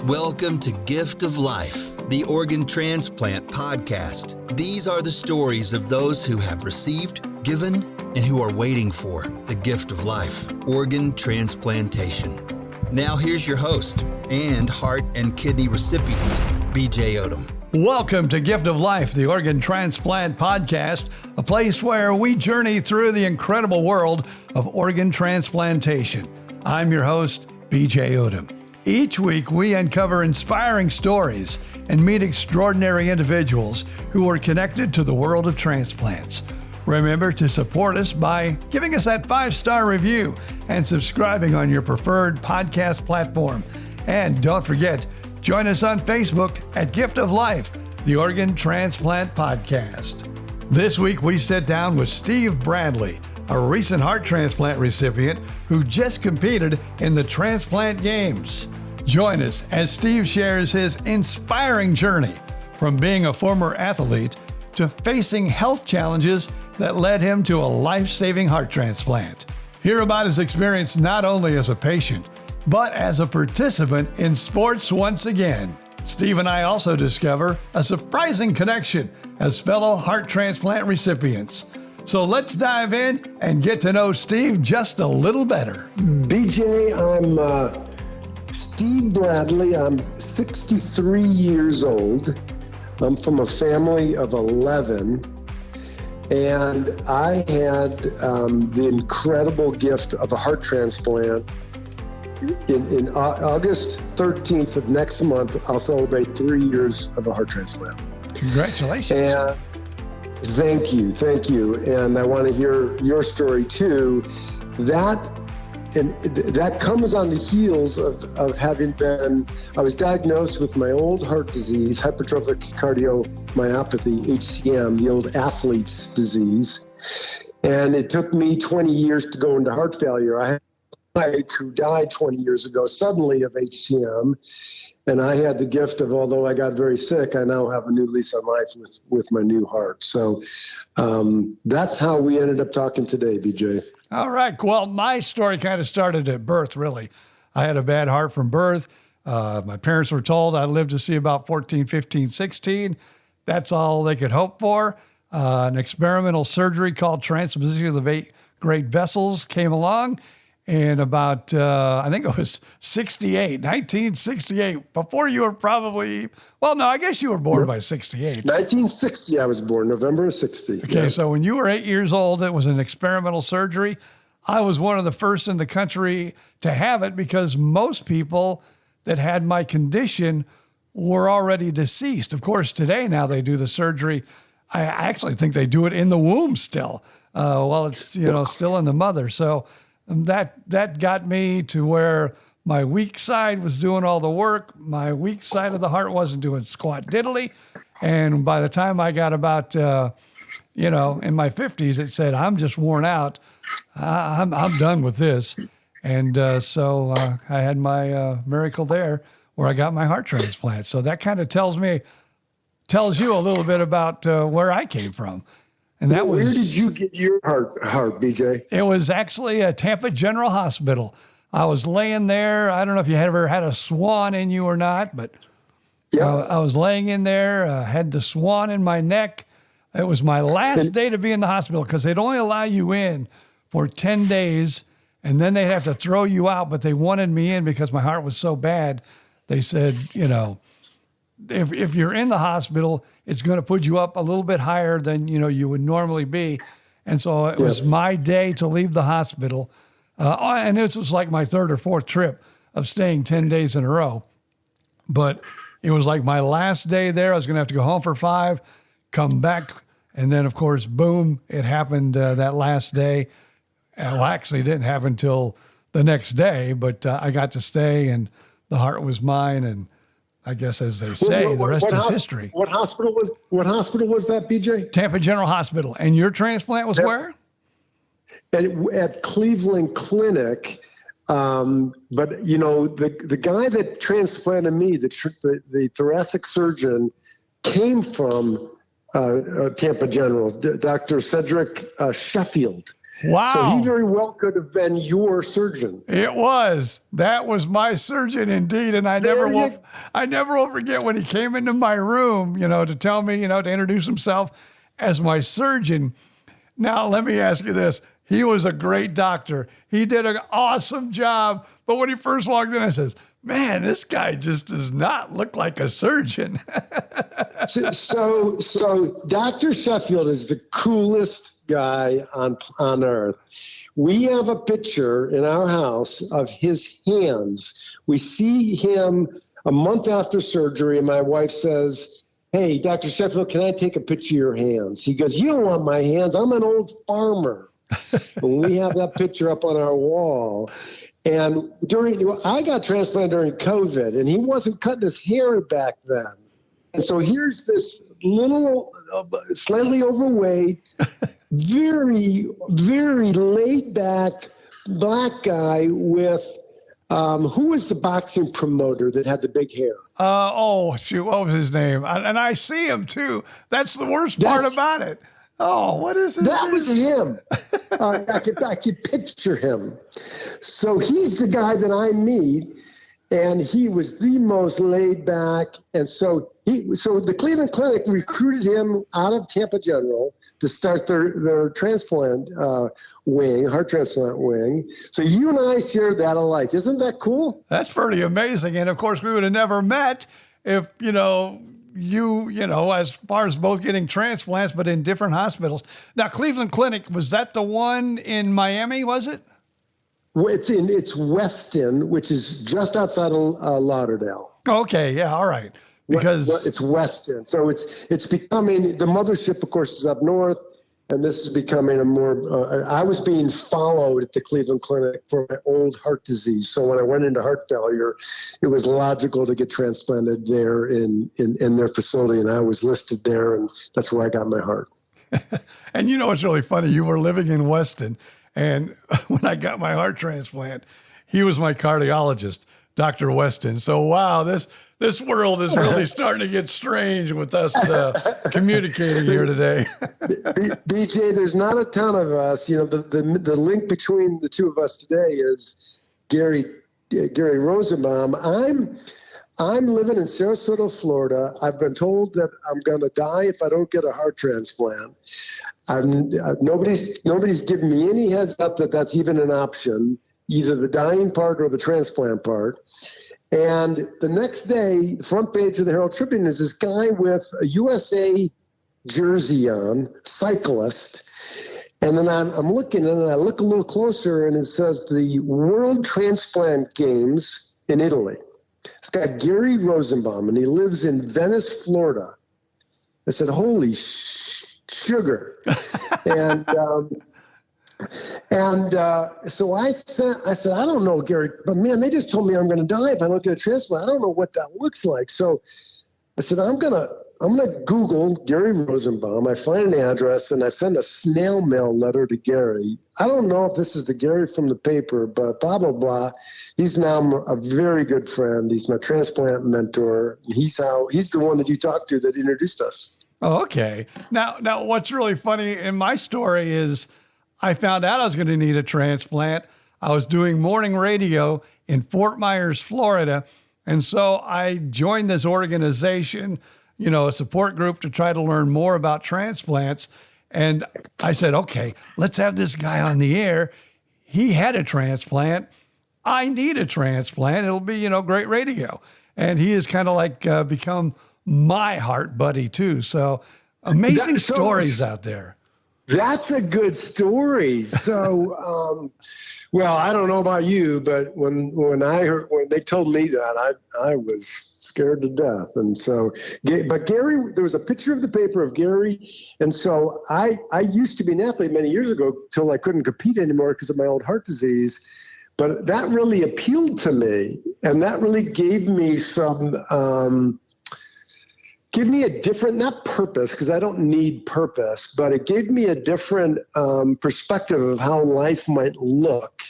Welcome to Gift of Life, the Organ Transplant podcast. These are the stories of those who have received, given, and who are waiting for the gift of life, organ transplantation. Now here's your host and heart and kidney recipient, BJ Odom. Welcome to Gift of Life, the Organ Transplant Podcast, a place where we journey through the incredible world of organ transplantation. I'm your host, BJ Odom. Each week, we uncover inspiring stories and meet extraordinary individuals who are connected to the world of transplants. Remember to support us by giving us that 5-star review and subscribing on your preferred podcast platform. And don't forget, join us on Facebook at Gift of Life, the Organ Transplant Podcast. This week, we sit down with Steve Bradley, a recent heart transplant recipient who just competed in the Transplant Games. Join us as Steve shares his inspiring journey from being a former athlete to facing health challenges that led him to a life-saving heart transplant. Hear about his experience not only as a patient, but as a participant in sports once again. Steve and I also discover a surprising connection as fellow heart transplant recipients. So let's dive in and get to know Steve just a little better. BJ, I'm Steve Bradley. I'm 63 years old. I'm from a family of 11. And I had the incredible gift of a heart transplant. In August 13th of next month, I'll celebrate 3 years of a heart transplant. Congratulations. And thank you. And I want to hear your story too. That comes on the heels of having been, I was diagnosed with my old heart disease, hypertrophic cardiomyopathy, HCM, the old athlete's disease. And it took me 20 years to go into heart failure. I had a guy who died 20 years ago suddenly of HCM. And I had the gift of, although I got very sick, I now have a new lease on life with my new heart. So that's how we ended up talking today, BJ. All right. Well, my story kind of started at birth, really. I had a bad heart from birth. My parents were told I'd live to see about 14, 15, 16. That's all they could hope for. An experimental surgery called transposition of the great vessels came along. And about, I think it was 1968, before you were probably, well, no, I guess you were born by 68. 1960, I was born, November of 60. Okay, yeah. So when you were 8 years old, it was an experimental surgery. I was one of the first in the country to have it because most people that had my condition were already deceased. Of course, today now they do the surgery. I actually think they do it in the womb still, while it's, still in the mother. So that got me to where my weak side was doing all the work. My weak side of the heart wasn't doing squat diddly. And by the time I got about, in my 50s, it said, I'm just worn out. I'm done with this. And so I had my miracle there where I got my heart transplant. So that kind of tells you a little bit about where I came from. And that Where was, did you get your heart, BJ? It was actually a Tampa General Hospital. I was laying there. I don't know if you ever had a swan in you or not, but yeah. I was laying in there, had the swan in my neck. It was my last day to be in the hospital because they'd only allow you in for 10 days, and then they'd have to throw you out. But they wanted me in because my heart was so bad. They said, if you're in the hospital, it's going to put you up a little bit higher than, you would normally be. And so it was my day to leave the hospital. And this was like my third or fourth trip of staying 10 days in a row. But it was like my last day there. I was going to have to go home for 5, come back. And then, of course, boom, it happened that last day. Well, actually, it didn't happen until the next day, but I got to stay and the heart was mine. And I guess, as they say, the rest is history. What hospital was that, BJ? Tampa General Hospital. And your transplant was where? At Cleveland Clinic. But the guy that transplanted me, the thoracic surgeon, came from Tampa General, Dr. Cedric Sheffield. So he Wow. very well could have been your surgeon. It was. That was my surgeon indeed. And I never will forget when he came into my room, to tell me, to introduce himself as my surgeon. Now, let me ask you this. He was a great doctor. He did an awesome job. But when he first walked in, I says, man, this guy just does not look like a surgeon. So Dr. Sheffield is the coolest guy on earth. We have a picture in our house of his hands. We see him a month after surgery, and my wife says, hey, Dr. Sheffield, can I take a picture of your hands? He goes, you don't want my hands. I'm an old farmer. And we have that picture up on our wall. And I got transplanted during COVID, and he wasn't cutting his hair back then. And so here's this little, slightly overweight, very, very laid back black guy with, who was the boxing promoter that had the big hair? Shoot, what was his name? And I see him too. That's the worst part about it. Oh, what is his name? That was him. I could picture him. So he's the guy that I meet, and he was the most laid back. And so the Cleveland Clinic recruited him out of Tampa General to start their transplant wing, heart transplant wing. So you and I share that alike. Isn't that cool? That's pretty amazing. And of course, we would have never met if, as far as both getting transplants, but in different hospitals. Now, Cleveland Clinic, was that the one in Miami, was it? Well, it's Weston, which is just outside of Lauderdale. Okay, yeah, all right. Because it's Weston. So it's becoming, the mothership, of course, is up north, and this is becoming a more, I was being followed at the Cleveland Clinic for my old heart disease. So when I went into heart failure, it was logical to get transplanted there in their facility, and I was listed there, and that's where I got my heart. And it's really funny. You were living in Weston, and when I got my heart transplant, he was my cardiologist, Dr. Weston. So, wow, this world is really starting to get strange with us communicating here today. BJ, there's not a ton of us. The link between the two of us today is Gary Rosenbaum. I'm living in Sarasota, Florida. I've been told that I'm going to die if I don't get a heart transplant. Nobody's given me any heads up that that's even an option, either the dying part or the transplant part. And the next day, the front page of the Herald Tribune is this guy with a USA jersey on, cyclist. And then I'm looking, and I look a little closer, and it says the World Transplant Games in Italy. It's got Gary Rosenbaum, and he lives in Venice, Florida. I said, holy sugar. So I said, I don't know, Gary, but man, they just told me I'm going to die if I don't get a transplant. I don't know what that looks like. So I said, I'm going to Google Gary Rosenbaum. I find an address, and I send a snail mail letter to Gary. I don't know if this is the Gary from the paper, but blah, blah, blah. He's now a very good friend. He's my transplant mentor. He's the one that you talked to that introduced us. Oh, okay. Now, what's really funny in my story is I found out I was going to need a transplant. I was doing morning radio in Fort Myers, Florida. And so I joined this organization, a support group to try to learn more about transplants. And I said, okay, let's have this guy on the air. He had a transplant. I need a transplant. It'll be, great radio. And he has kind of like become my heart buddy too. So amazing stories out there. That's a good story. So, well, I don't know about you, but when they told me that, I was scared to death. And so, but Gary, there was a picture of the paper of Gary. And so I used to be an athlete many years ago till I couldn't compete anymore because of my old heart disease. But that really appealed to me. And that really gave me give me a different, not purpose, because I don't need purpose, but it gave me a different perspective of how life might look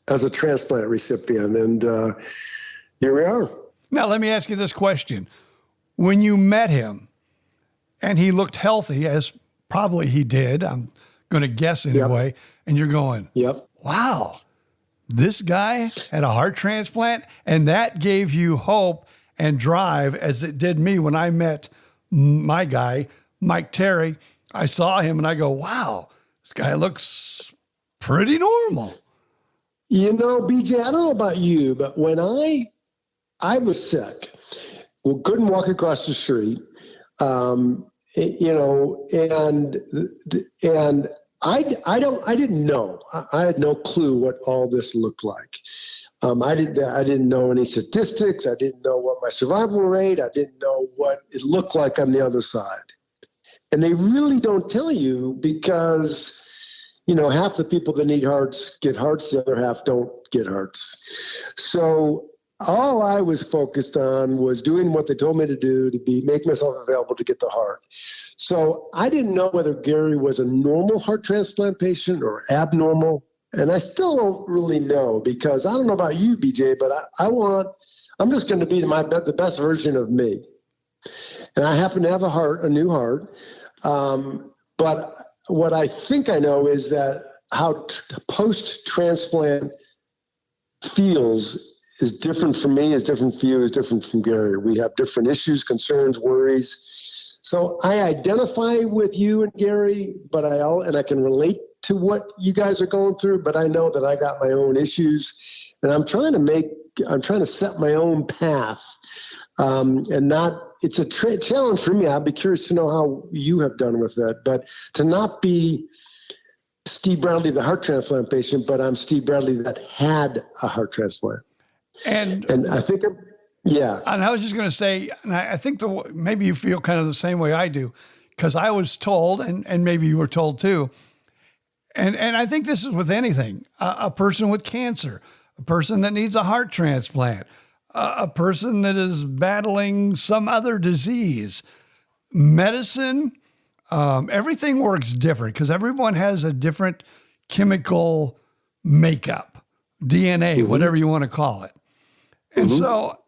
as a transplant recipient. And here we are. Now, let me ask you this question. When you met him and he looked healthy, as probably he did, I'm going to guess anyway, and you're going, Yep. wow, this guy had a heart transplant, and that gave you hope and drive as it did me when I met my guy, Mike Terry. I saw him and I go, wow, this guy looks pretty normal. You know, BJ, I don't know about you, but when I was sick, well, couldn't walk across the street, you know, and I didn't know. I had no clue what all this looked like. I didn't know any statistics. I didn't know what my survival rate. I didn't know what it looked like on the other side. And they really don't tell you because, you know, half the people that need hearts get hearts, the other half don't get hearts. So all I was focused on was doing what they told me to do make myself available to get the heart. So I didn't know whether Gary was a normal heart transplant patient or abnormal. And I still don't really know because I don't know about you, BJ, but I'm just going to be the best version of me. And I happen to have a new heart. But what I think I know is that how post-transplant feels is different from me, is different for you, is different from Gary. We have different issues, concerns, worries. So I identify with you and Gary, and I can relate to what you guys are going through, but I know that I got my own issues, and I'm trying to set my own path, it's a challenge for me. I'd be curious to know how you have done with that, but to not be Steve Bradley, the heart transplant patient, but I'm Steve Bradley that had a heart transplant. And I think, yeah. And I was just going to say, and I think maybe you feel kind of the same way I do, because I was told, and maybe you were told too, and I think this is with anything, a person with cancer, a person that needs a heart transplant, a person that is battling some other disease, medicine, everything works different because everyone has a different chemical makeup, DNA, whatever you want to call it. And so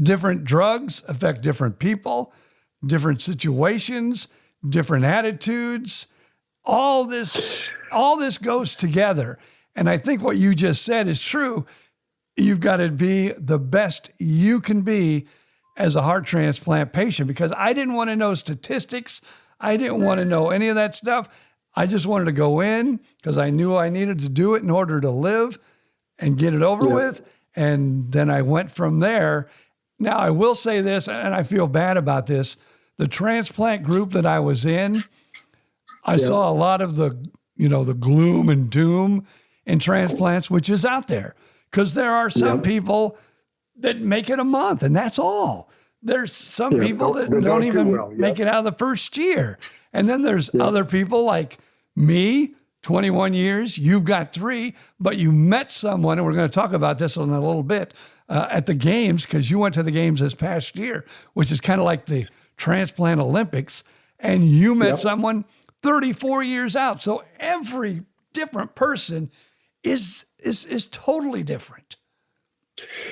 different drugs affect different people, different situations, different attitudes. All this goes together. And I think what you just said is true. You've got to be the best you can be as a heart transplant patient, because I didn't want to know statistics. I didn't want to know any of that stuff. I just wanted to go in because I knew I needed to do it in order to live and get it over with. And then I went from there. Now, I will say this, and I feel bad about this. The transplant group that I was in, I saw a lot of the gloom and doom in transplants, which is out there. Because there are some people that make it a month, and that's all. There's some people that don't even make it out of the first year. And then there's other people like me, 21 years, you've got 3, but you met someone, and we're going to talk about this in a little bit, at the games, because you went to the games this past year, which is kind of like the transplant Olympics, and you met someone 34 years out. So every different person is totally different.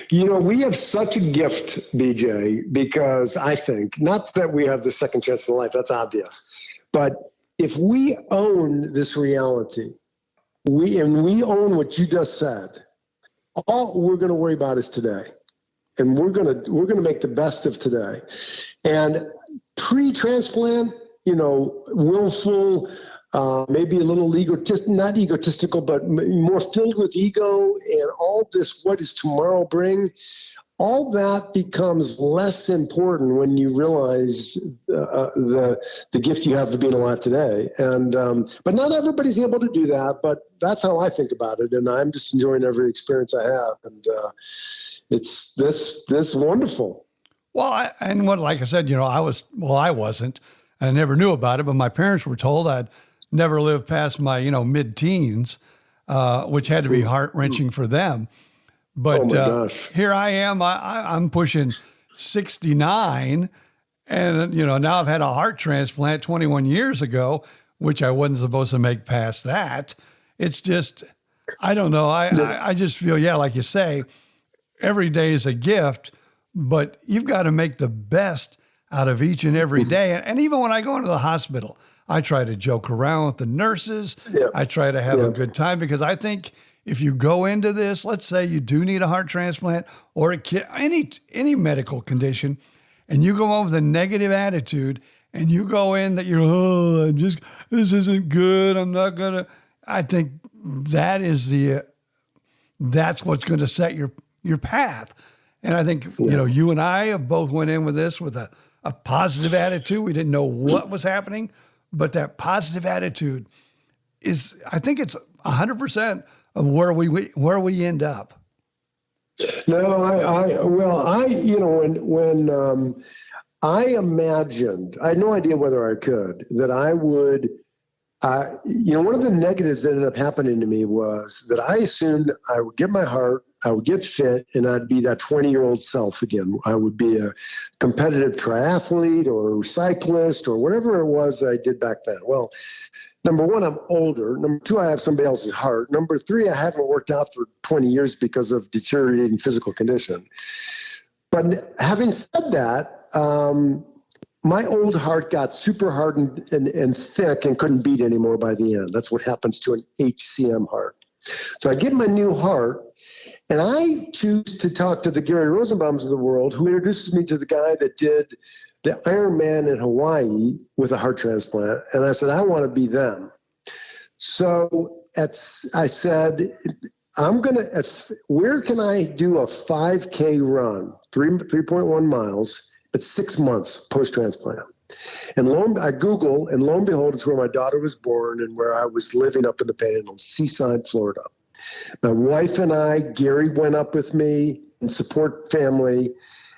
You know, we have such a gift, BJ, because I think, not that we have the second chance in life, that's obvious, but if we own this reality, we own what you just said, all we're going to worry about is today. And we're going to make the best of today. And pre-transplant, willful, maybe a little not egotistical, but more filled with ego and all this, what does tomorrow bring? All that becomes less important when you realize the gift you have of being alive today. And but not everybody's able to do that, but that's how I think about it. And I'm just enjoying every experience I have. And that's wonderful. Well, like I said, I wasn't. I never knew about it, but my parents were told I'd never live past my, mid-teens, which had to be heart-wrenching for them. But here I am, I'm pushing 69, and, now I've had a heart transplant 21 years ago, which I wasn't supposed to make past that. It's just, I don't know. I just feel, like you say, every day is a gift, but you've got to make the best out of each and every day. And even when I go into the hospital, I try to joke around with the nurses. Yeah. I try to have a good time because I think if you go into this, let's say you do need a heart transplant or any medical condition, and you go in with a negative attitude and you go in that this isn't good. I'm not going to, I think that's what's going to set your path. And I think, you and I have both went in with this with a positive attitude. We didn't know what was happening, but that positive attitude I think it's 100% of where we end up. No, when I imagined, I had no idea whether I could, that I would, one of the negatives that ended up happening to me was that I assumed I would get my heart, I would get fit, and I'd be that 20-year-old self again. I would be a competitive triathlete or cyclist or whatever it was that I did back then. Well, number one, I'm older. Number two, I have somebody else's heart. Number three, I haven't worked out for 20 years because of deteriorating physical condition. But having said that, my old heart got super hardened and thick and couldn't beat anymore by the end. That's what happens to an HCM heart. So I get my new heart, and I choose to talk to the Gary Rosenbaums of the world, who introduces me to the guy that did the Ironman in Hawaii with a heart transplant. And I said, I want to be them. So I said, where can I do a 5K run, 3.1 miles at 6 months post-transplant? And I Google, and lo and behold, it's where my daughter was born and where I was living up in the Panhandle, Seaside, Florida. My wife and I, Gary went up with me and support family.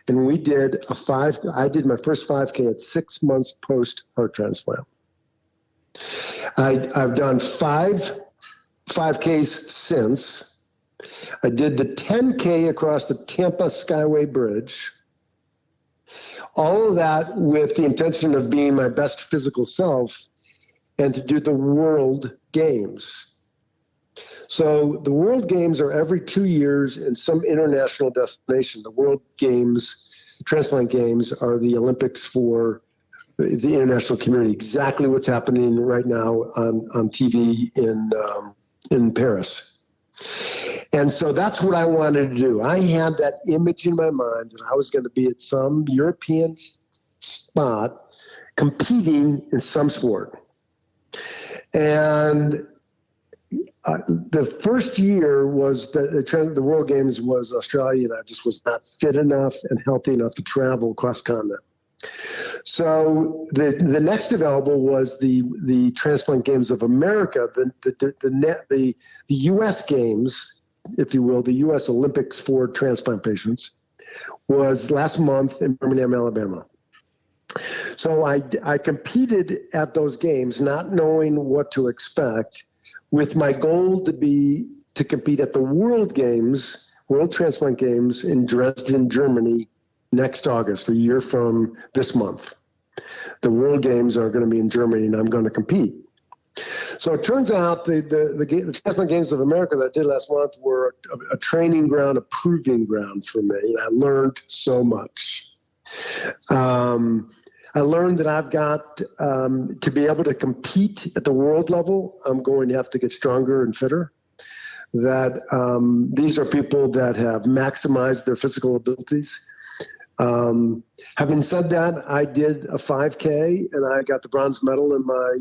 And we did I did my first 5K at 6 months post heart transplant. I've done 5Ks since. I did the 10K across the Tampa Skyway Bridge. All of that with the intention of being my best physical self and to do the World Games. So the World Games are every 2 years in some international destination. The World Games, Transplant Games, are the Olympics for the international community. Exactly what's happening right now on TV in Paris. And so that's what I wanted to do. I had that image in my mind that I was going to be at some European spot competing in some sport. And the first year was the World Games was Australia, and I just was not fit enough and healthy enough to travel cross continent. So the next available was the Transplant Games of America, the U.S. Games, if you will, the U.S. Olympics for transplant patients, was last month in Birmingham, Alabama. So I competed at those games, not knowing what to expect, with my goal to compete at the World Games, World Transplant Games in Dresden, Germany, next August, a year from this month. The World Games are going to be in Germany, and I'm going to compete. So it turns out the Transplant Games of America that I did last month were a training ground, a proving ground for me. I learned so much. I learned that I've got, to be able to compete at the world level, I'm going to have to get stronger and fitter. That these are people that have maximized their physical abilities. Having said that, I did a 5K and I got the bronze medal in my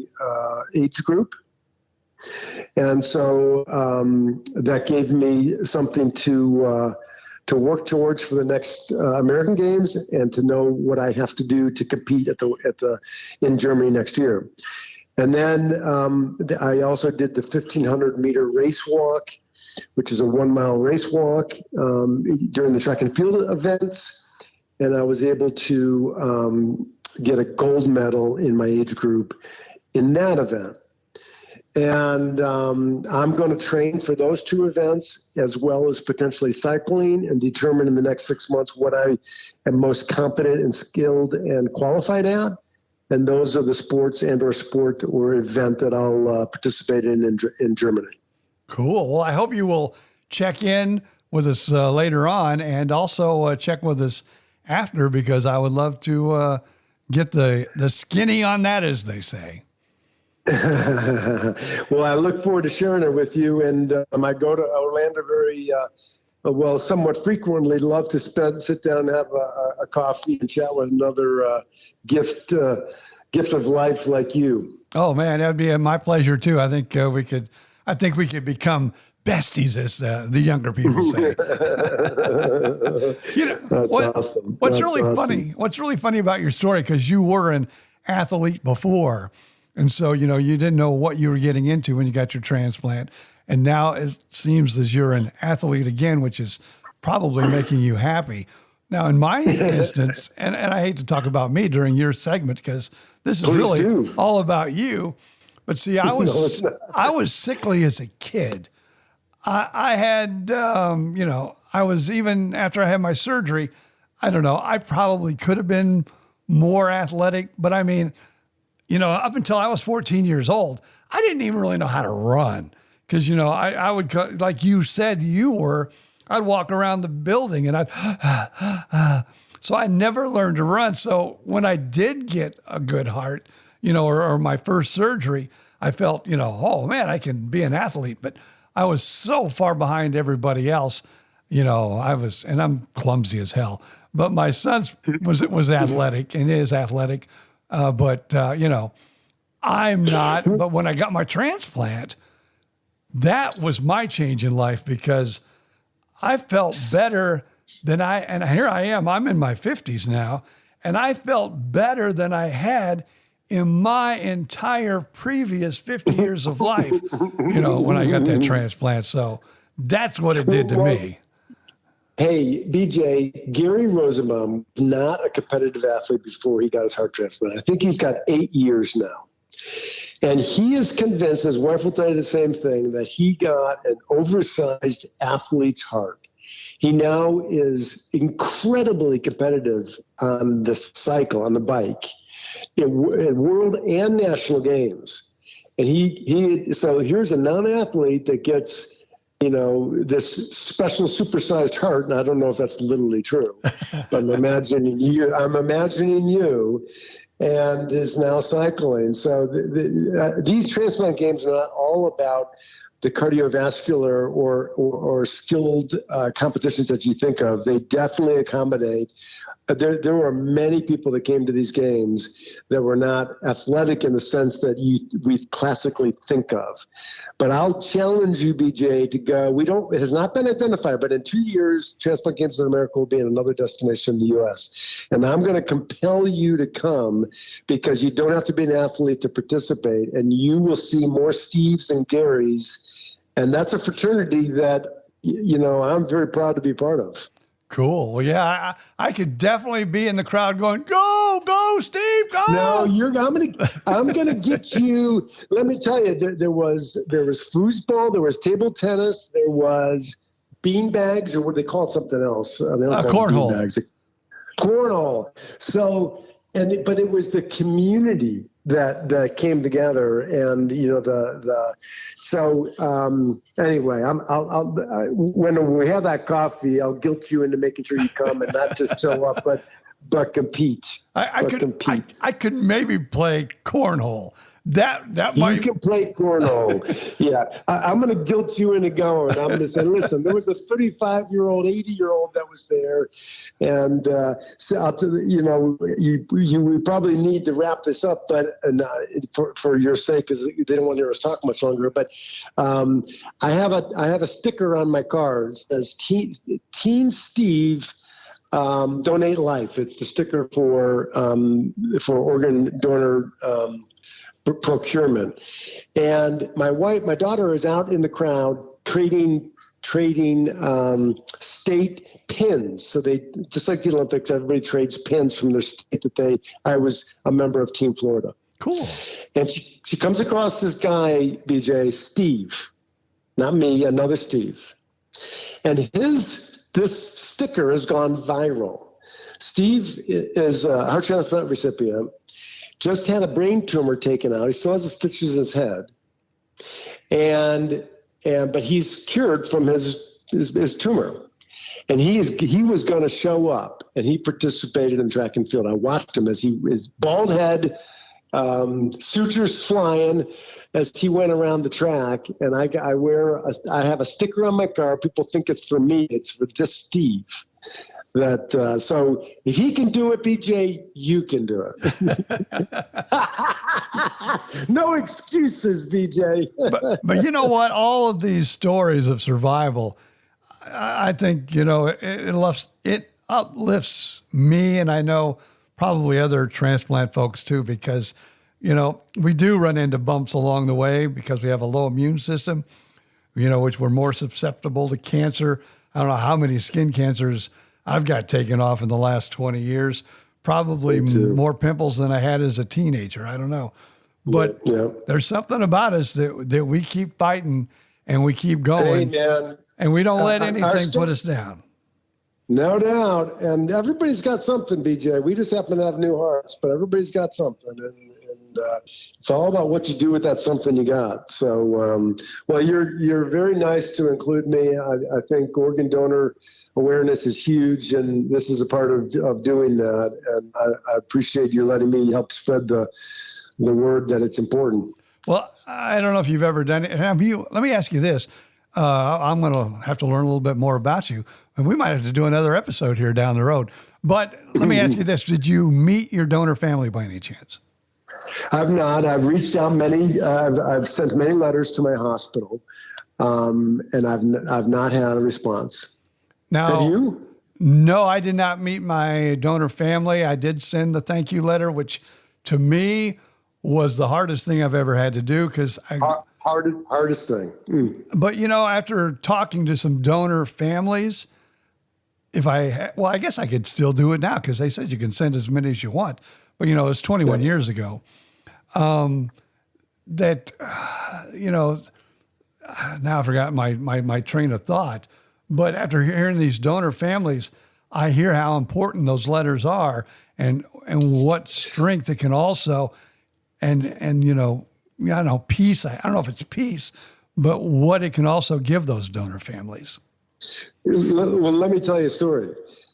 age group. And so that gave me something to work towards for the next American Games and to know what I have to do to compete in Germany next year. And then I also did the 1,500 meter race walk, which is a 1 mile race walk during the track and field events. And I was able to get a gold medal in my age group in that event. And I'm going to train for those two events as well as potentially cycling and determine in the next 6 months what I am most competent and skilled and qualified at. And those are the sports or event that I'll participate in Germany. Cool. Well, I hope you will check in with us later on and also check with us after, because I would love to get the skinny on that, as they say. Well, I look forward to sharing it with you. And I go to Orlando very, somewhat frequently. Love to sit down and have a coffee and chat with another gift of life like you. Oh man, that'd be my pleasure too. I think we could become besties, as the younger people say. That's awesome. What's really funny about your story, because you were an athlete before, and so you didn't know what you were getting into when you got your transplant, and now it seems as you're an athlete again, which is probably making you happy. Now, in my instance, and I hate to talk about me during your segment because this is really all about you, but see, I was sickly as a kid. I had, I was, even after I had my surgery, I don't know, I probably could have been more athletic, but I mean, up until I was 14 years old, I didn't even really know how to run because, I would, like you said, I'd walk around the building and so I never learned to run. So when I did get a good heart, or my first surgery, I felt, oh man, I can be an athlete, but I was so far behind everybody else. And I'm clumsy as hell, but my son was athletic and is athletic. But I'm not. But when I got my transplant, that was my change in life because I felt better and here I am, I'm in my 50s now, and I felt better than I had in my entire previous 50 years of life, when I got that transplant. So that's what it did to me. Hey, BJ, Gary Rosenbaum was not a competitive athlete before he got his heart transplant. I think he's got 8 years now. And he is convinced, his wife will tell you the same thing, that he got an oversized athlete's heart. He now is incredibly competitive on the cycle, on the bike, in world and national games. And so here's a non-athlete that gets, this special supersized heart. And I don't know if that's literally true, but I'm imagining you and is now cycling. So these transplant games are not all about the cardiovascular or skilled competitions that you think of. They definitely accommodate. There were many people that came to these games that were not athletic in the sense that we classically think of. But I'll challenge you, BJ, to go. It has not been identified, but in 2 years, Transplant Games in America will be in another destination in the U.S. And I'm going to compel you to come because you don't have to be an athlete to participate, and you will see more Steves and Garys. And that's a fraternity that, I'm very proud to be part of. Cool. Well, yeah, I could definitely be in the crowd going, go, Steve, go. No, I'm gonna get you. Let me tell you, there was foosball, there was table tennis, there was bean bags, or what they call it, something else. They don't call it bean bags. Cornhole. So, but it was the community that came together, and anyway, when we have that coffee, I'll guilt you into making sure you come and not just show up, but compete. I could maybe play cornhole. That might. You can play cornhole. Yeah, I'm going to guilt you into going. I'm going to say, listen, there was a 35-year-old, 80-year-old that was there, and we probably need to wrap this up, but for your sake, because they don't want to hear us talk much longer. But I have a sticker on my car. It says Team Steve. Donate life. It's the sticker for organ donor procurement. And my daughter is out in the crowd trading state pins. So they, just like the Olympics, everybody trades pins from their state I was a member of Team Florida. Cool. And she comes across this guy, BJ, Steve, not me, another Steve. And this sticker has gone viral. Steve is a heart transplant recipient, just had a brain tumor taken out. He still has the stitches in his head. But he's cured from his tumor. And he was going to show up, and he participated in track and field. I watched him as his bald head, sutures flying as he went around the track. And I have a sticker on my car. People think it's for me. It's for this Steve. So if he can do it, BJ, you can do it. No excuses, BJ. but you know what? All of these stories of survival, I think, it uplifts me, and I know probably other transplant folks too, because, we do run into bumps along the way because we have a low immune system, which we're more susceptible to cancer. I don't know how many skin cancers I've got taken off in the last 20 years, probably more pimples than I had as a teenager. I don't know. But there's something about us that we keep fighting and we keep going. Hey, man. And we don't let anything put us down. No doubt. And everybody's got something, BJ. We just happen to have new hearts, but everybody's got something. And it's all about what you do with that something you got. So, well, you're very nice to include me. I think organ donor awareness is huge, and this is a part of doing that. And I appreciate you letting me help spread the word that it's important. Well, I don't know if you've ever done it. Let me ask you this. I'm going to have to learn a little bit more about you, and we might have to do another episode here down the road. But let me ask you this. Did you meet your donor family by any chance? I've not. I've reached out I've sent many letters to my hospital, and I've not had a response. Now, have you? No, I did not meet my donor family. I did send the thank you letter, which to me was the hardest thing I've ever had to do because hardest thing. But after talking to some donor families, I guess I could still do it now because they said you can send as many as you want. But it's 21 years ago. Now I forgot my train of thought. But after hearing these donor families, I hear how important those letters are and what strength it can also, and I don't know, peace. I don't know if it's peace, but what it can also give those donor families. Well, let me tell you a story.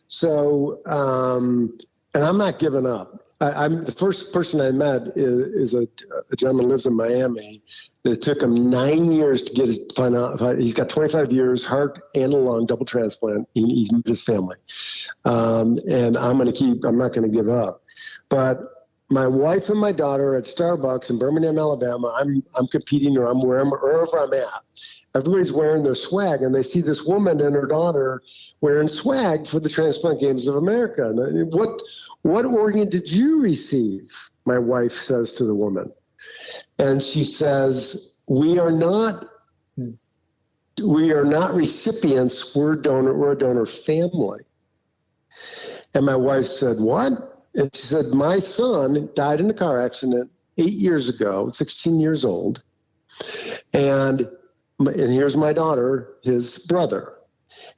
So, and I'm not giving up. I'm the first person I met is a gentleman who lives in Miami. It took him 9 years to find out. He's got 25 years, heart and a lung, double transplant. He's met his family. And I'm not going to give up. But my wife and my daughter at Starbucks in Birmingham, Alabama, I'm competing or I'm wherever I'm at. Everybody's wearing their swag, and they see this woman and her daughter wearing swag for the Transplant Games of America. And what organ did you receive? My wife says to the woman. And she says, we are not recipients, we're a donor family. And my wife said, what? And she said, my son died in a car accident 8 years ago, 16 years old. And here's my daughter, his brother.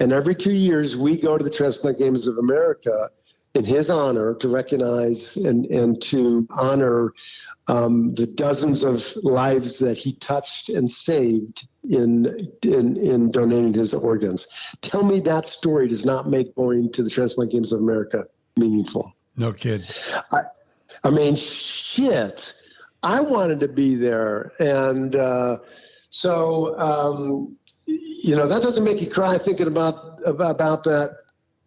And every 2 years, we go to the Transplant Games of America in his honor to recognize and to honor the dozens of lives that he touched and saved in donating his organs. Tell me that story does not make going to the Transplant Games of America meaningful. No kid. I mean, shit. I wanted to be there. And so, that doesn't make you cry thinking about that.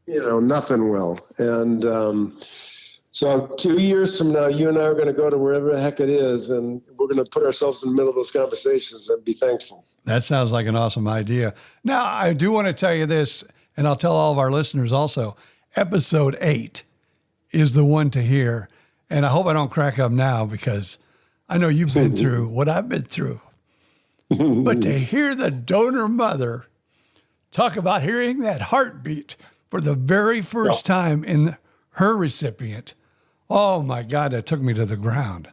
Nothing will. And so 2 years from now, you and I are going to go to wherever the heck it is, and we're going to put ourselves in the middle of those conversations and be thankful. That sounds like an awesome idea. Now, I do want to tell you this, and I'll tell all of our listeners also, episode 8 is the one to hear. And I hope I don't crack up now because I know you've been through what I've been through. But to hear the donor mother talk about hearing that heartbeat for the very first time in her recipient, oh my God, that took me to the ground.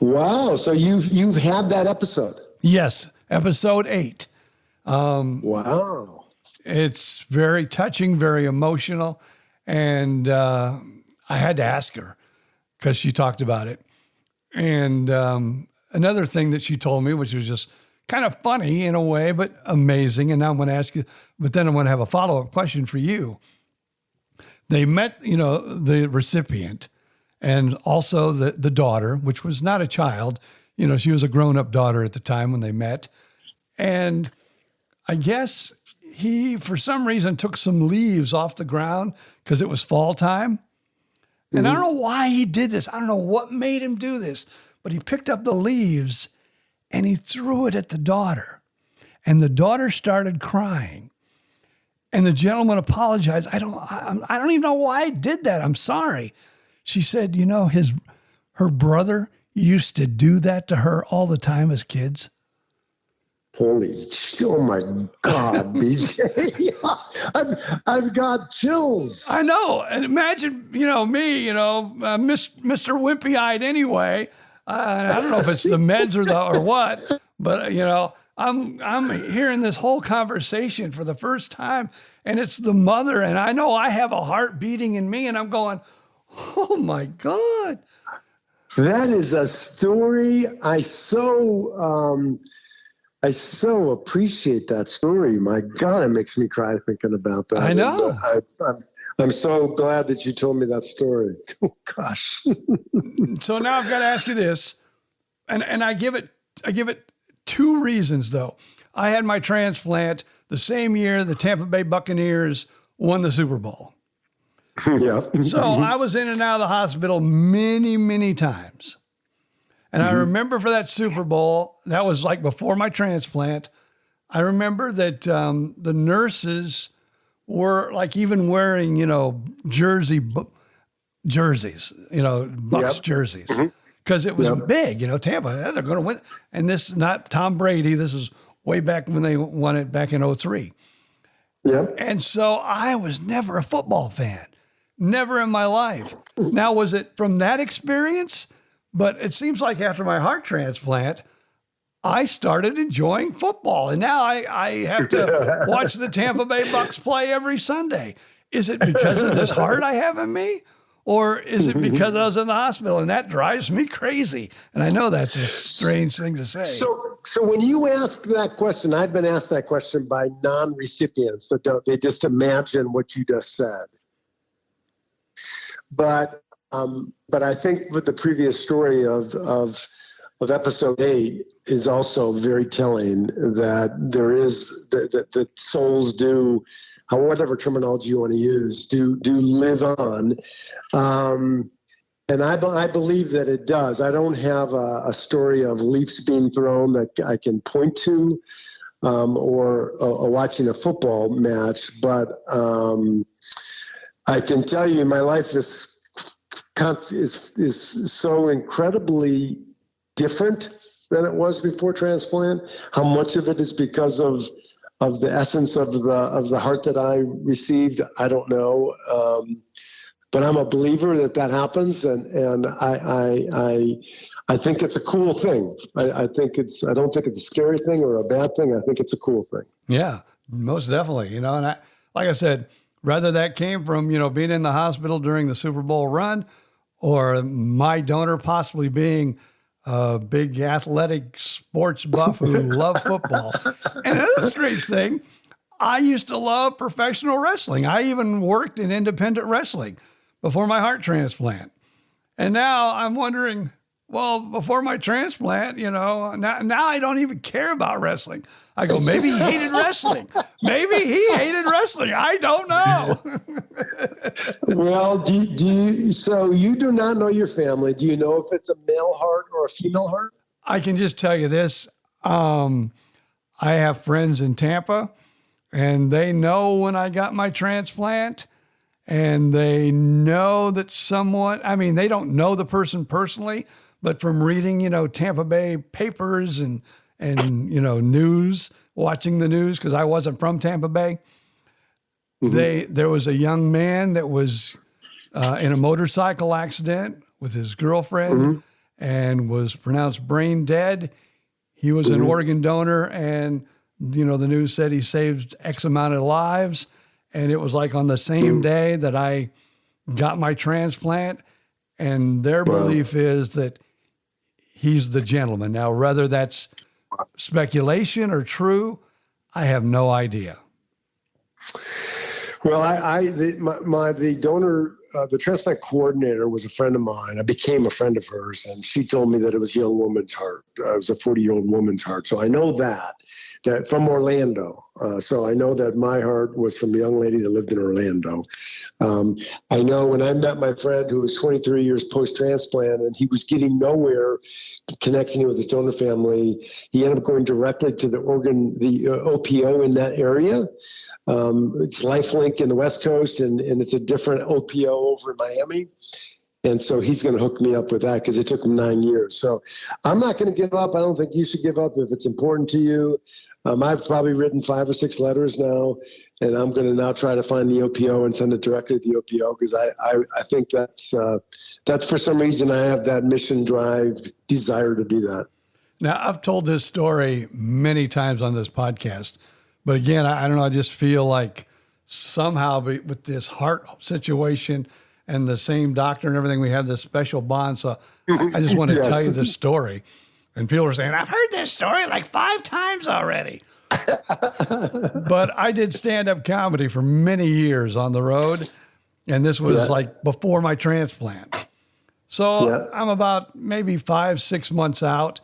Wow. So you've had that episode? Yes. Episode 8. Wow. It's very touching, very emotional. And I had to ask her because she talked about it. And another thing that she told me, which was just kind of funny in a way, but amazing. And now I'm going to ask you, but then I'm going to have a follow-up question for you. They met, the recipient and also the daughter, which was not a child. She was a grown-up daughter at the time when they met. And I guess he, for some reason, took some leaves off the ground because it was fall time. And I don't know why he did this. I don't know what made him do this, but he picked up the leaves and he threw it at the daughter. And the daughter started crying. And the gentleman apologized. I don't even know why I did that. I'm sorry. She said, her brother used to do that to her all the time as kids. Oh my God, BJ. I've got chills. I know. And imagine, me, Mr. Wimpy-eyed anyway. I don't know if it's the meds or what, but, I'm hearing this whole conversation for the first time, and it's the mother, and I know I have a heart beating in me, and I'm going, oh my God. That is a story I so appreciate that story. My God, it makes me cry thinking about that. I know. I'm so glad that you told me that story. Oh, gosh. So now I've got to ask you this, and I give it 2 reasons though. I had my transplant the same year the Tampa Bay Buccaneers won the Super Bowl. Yeah. So I was in and out of the hospital many, many times. And I remember for that Super Bowl, that was like before my transplant, I remember that the nurses were like even wearing, jerseys, Bucs jerseys. Because it was big, Tampa, they're going to win. And this is not Tom Brady. This is way back when they won it back in 2003. Yep. And so I was never a football fan, never in my life. Now, was it from that experience? But it seems like after my heart transplant, I started enjoying football. And now I have to watch the Tampa Bay Bucs play every Sunday. Is it because of this heart I have in me? Or is it because I was in the hospital? And that drives me crazy. And I know that's a strange thing to say. So when you ask that question, I've been asked that question by non-recipients they just imagine what you just said. But I think with the previous story of episode 8 is also very telling that there is that souls do, whatever terminology you want to use, do live on. And I believe that it does. I don't have a story of leaves being thrown that I can point to, or watching a football match, but I can tell you my life is so incredibly different than it was before transplant. How much of it is because of the essence of the heart that I received, I don't know. But I'm a believer that happens, and I think it's a cool thing. I don't think it's a scary thing or a bad thing. I think it's a cool thing. Yeah, most definitely. And like I said, whether that came from, being in the hospital during the Super Bowl run, or my donor possibly being a big athletic sports buff who loved football. And another strange thing, I used to love professional wrestling. I even worked in independent wrestling before my heart transplant. And now I'm wondering, well, before my transplant, now I don't even care about wrestling. I go, maybe he hated wrestling. Maybe he hated wrestling. I don't know. Well, so you do not know your family. Do you know if it's a male heart or a female heart? I can just tell you this. I have friends in Tampa, and they know when I got my transplant, and they know that they don't know the person personally, but from reading, Tampa Bay papers and news, watching the news, because I wasn't from Tampa Bay. There was a young man that was in a motorcycle accident with his girlfriend and was pronounced brain dead. He was an organ donor, and the news said he saved X amount of lives. And it was like on the same day that I got my transplant, and their belief is that he's the gentleman. Now, whether that's speculation or true? I have no idea. Well, the donor, the transplant coordinator was a friend of mine. I became a friend of hers, and she told me that it was a young woman's heart. It was a 40-year-old woman's heart. So I know that from Orlando. So I know that my heart was from a young lady that lived in Orlando. I know when I met my friend who was 23 years post-transplant, and he was getting nowhere connecting with his donor family, he ended up going directly to the OPO in that area. It's LifeLink in the West Coast, and it's a different OPO over in Miami. And so he's going to hook me up with that because it took him 9 years. So I'm not going to give up. I don't think you should give up if it's important to you. I've probably written 5 or 6 letters now, and I'm going to now try to find the OPO and send it directly to the OPO because I think that's for some reason I have that mission drive, desire to do that. Now, I've told this story many times on this podcast, but again, I don't know, I just feel like somehow with this heart situation and the same doctor and everything, we have this special bond. So I just want to Yes. tell you this story. And people are saying, I've heard this story like 5 times already. But I did stand-up comedy for many years on the road. And this was like before my transplant. So I'm about maybe 5-6 months out,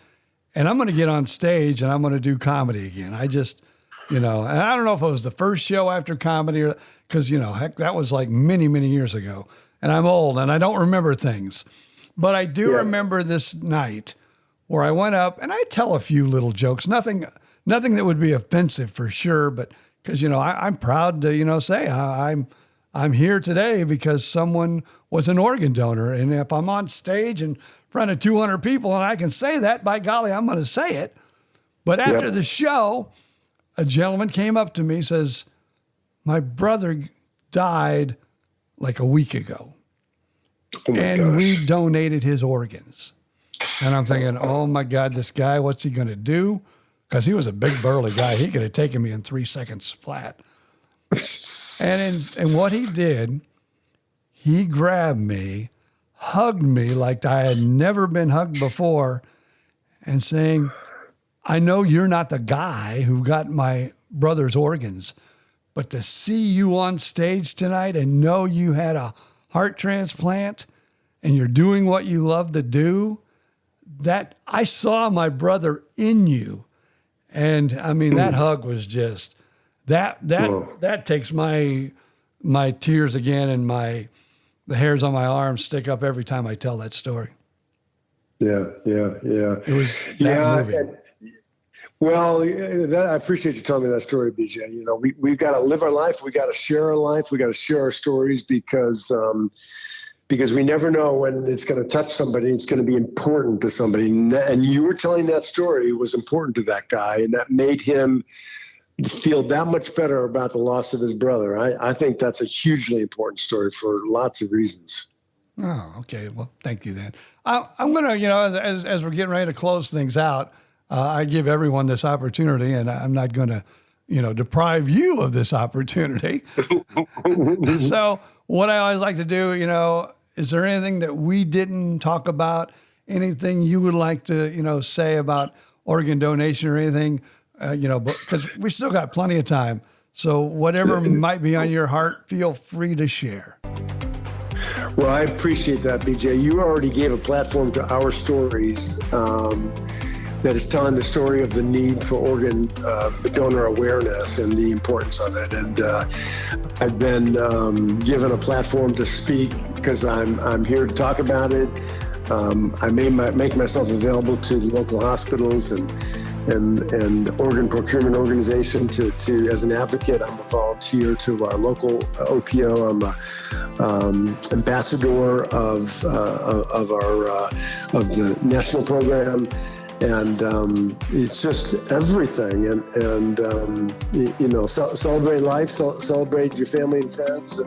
and I'm going to get on stage and I'm going to do comedy again. I just, and I don't know if it was the first show after comedy or because, heck, that was like many, many years ago. And I'm old and I don't remember things. But I do remember this night where I went up and I tell a few little jokes, nothing that would be offensive for sure. But because, I'm proud to, say I'm here today because someone was an organ donor. And if I'm on stage in front of 200 people and I can say that, by golly, I'm going to say it. But after the show, a gentleman came up to me, says, my brother died like a week ago. And we donated his organs. And I'm thinking, oh my God, this guy, what's he going to do? Because he was a big burly guy. He could have taken me in 3 seconds flat. And what he did, he grabbed me, hugged me like I had never been hugged before, and saying, I know you're not the guy who got my brother's organs, but to see you on stage tonight and know you had a heart transplant and you're doing what you love to do, that I saw my brother in you. And I mean, that hug was just that takes my tears again, and the hairs on my arms stick up every time I tell that story. Yeah. It was that moving. Well, I appreciate you telling me that story, BJ. We've got to live our life. We got to share our life. We got to share our stories because we never know when it's going to touch somebody. It's going to be important to somebody. And you were telling that story was important to that guy, and that made him feel that much better about the loss of his brother. I think that's a hugely important story for lots of reasons. Oh, okay. Well, thank you then. I'm going to, as we're getting ready to close things out, I give everyone this opportunity, and I'm not going to, deprive you of this opportunity. So what I always like to do, is there anything that we didn't talk about? Anything you would like to, say about organ donation or anything, because we still got plenty of time. So whatever might be on your heart, feel free to share. Well, I appreciate that, BJ. You already gave a platform to our stories that is telling the story of the need for organ donor awareness and the importance of it. And I've been given a platform to speak because I'm here to talk about it. I may make myself available to the local hospitals and organ procurement organization to as an advocate. I'm a volunteer to our local OPO. I'm a ambassador of the national program. And it's just everything. And celebrate life, celebrate your family and friends,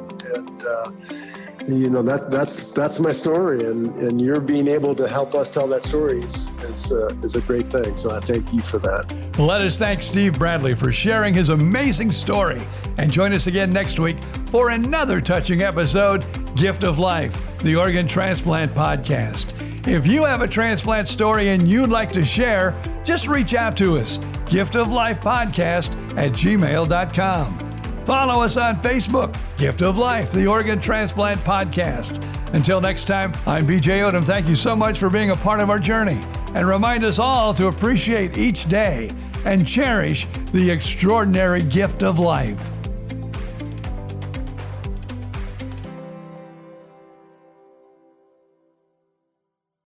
that's my story. And you're being able to help us tell that story is a great thing. So I thank you for that. Let us thank Steve Bradley for sharing his amazing story. And join us again next week for another touching episode, Gift of Life, the Organ Transplant Podcast. If you have a transplant story and you'd like to share, just reach out to us, giftoflifepodcast@gmail.com. Follow us on Facebook, Gift of Life, the Organ Transplant Podcast. Until next time, I'm BJ Odom. Thank you so much for being a part of our journey. And remind us all to appreciate each day and cherish the extraordinary gift of life.